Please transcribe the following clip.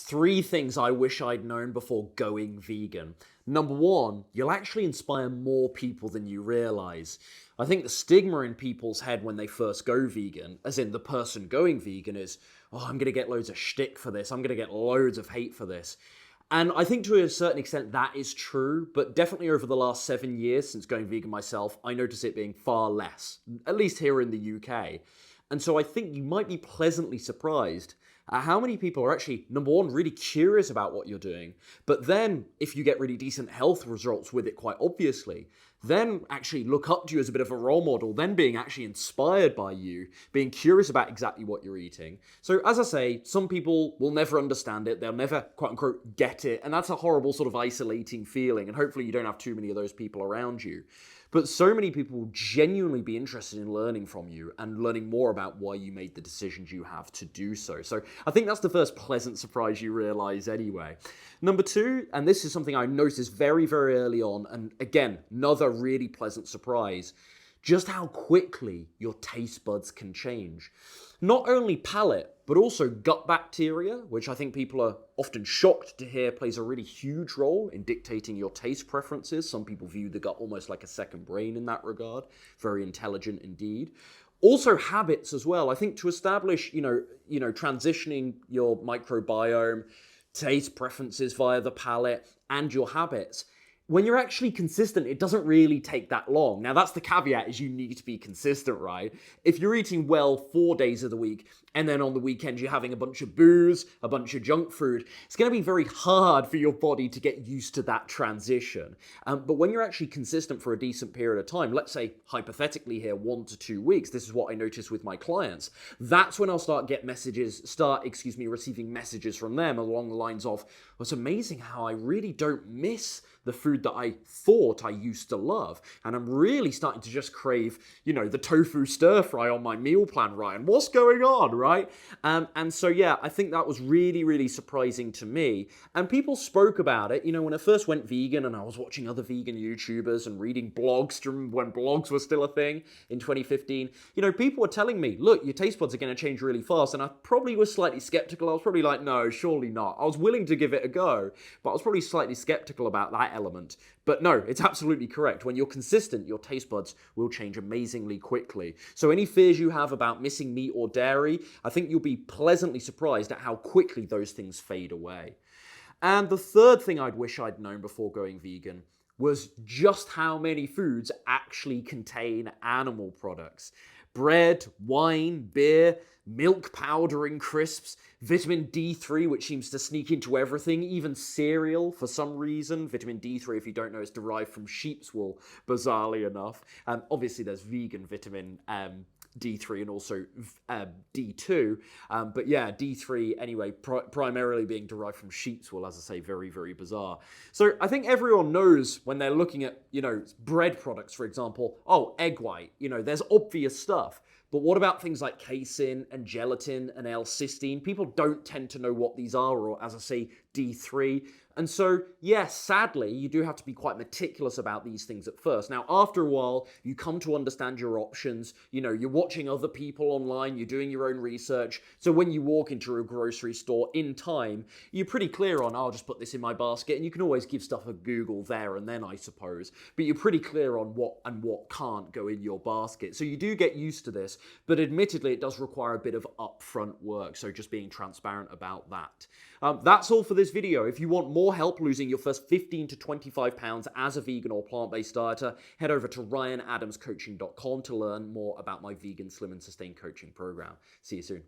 3 things I wish I'd known before going vegan. Number 1, you'll actually inspire more people than you realize. I think the stigma in people's head when they first go vegan, as in the person going vegan, is, oh, I'm gonna get loads of shtick for this, I'm gonna get loads of hate for this. And I think to a certain extent that is true, but definitely over the last 7 years since going vegan myself, I notice it being far less, at least here in the UK. And so I think you might be pleasantly surprised at how many people are actually, number 1, really curious about what you're doing, but then if you get really decent health results with it quite obviously, then actually look up to you as a bit of a role model, then being actually inspired by you, being curious about exactly what you're eating. So as I say, some people will never understand it, they'll never quote unquote get it, and that's a horrible sort of isolating feeling, and hopefully you don't have too many of those people around you. But so many people will genuinely be interested in learning from you and learning more about why you made the decisions you have to do so. So I think that's the first pleasant surprise you realize anyway. Number 2, and this is something I noticed very, very early on, and again, another really pleasant surprise, just how quickly your taste buds can change. Not only palate, but also gut bacteria, which I think people are often shocked to hear plays a really huge role in dictating your taste preferences. Some people view the gut almost like a second brain in that regard. Very intelligent indeed. Also habits as well. I think to establish, transitioning your microbiome, taste preferences via the palate, and your habits, when you're actually consistent, it doesn't really take that long. Now, that's the caveat, is you need to be consistent, right? If you're eating well 4 days of the week, and then on the weekend you're having a bunch of booze, a bunch of junk food, it's going to be very hard for your body to get used to that transition. But when you're actually consistent for a decent period of time, let's say hypothetically here 1 to 2 weeks, this is what I notice with my clients, that's when I'll receiving messages from them along the lines of, well, it's amazing how I really don't miss the food that I thought I used to love. And I'm really starting to just crave, the tofu stir fry on my meal plan, Ryan. What's going on, right? And so, yeah, I think that was really, really surprising to me. And people spoke about it, when I first went vegan and I was watching other vegan YouTubers and reading blogs from when blogs were still a thing in 2015, people were telling me, look, your taste buds are going to change really fast. And I probably was slightly skeptical. I was probably like, no, surely not. I was willing to give it a go, but I was probably slightly skeptical about that element. But no, it's absolutely correct. When you're consistent, your taste buds will change amazingly quickly. So any fears you have about missing meat or dairy, I think you'll be pleasantly surprised at how quickly those things fade away. And the third thing I'd wish I'd known before going vegan was just how many foods actually contain animal products. Bread, wine, beer, milk powder in crisps, vitamin D3, which seems to sneak into everything, even cereal for some reason. Vitamin D3, if you don't know, is derived from sheep's wool, bizarrely enough. Obviously, there's vegan vitamin D3 and also D2. But yeah, D3 anyway, primarily being derived from sheep's wool, as I say, very, very bizarre. So I think everyone knows when they're looking at, bread products, for example, oh, egg white, there's obvious stuff. But what about things like casein and gelatin and L-cysteine? People don't tend to know what these are, or as I say, D3. And so, yes, sadly, you do have to be quite meticulous about these things at first. Now, after a while, you come to understand your options. You're watching other people online, you're doing your own research. So when you walk into a grocery store in time, you're pretty clear on, I'll just put this in my basket. And you can always give stuff a Google there and then, I suppose. But you're pretty clear on what and what can't go in your basket. So you do get used to this, but admittedly, it does require a bit of upfront work. So just being transparent about that. That's all for this video. If you want more help losing your first 15 to 25 pounds as a vegan or plant-based dieter, head over to ryanadamscoaching.com to learn more about my vegan slim and sustain coaching program. See you soon.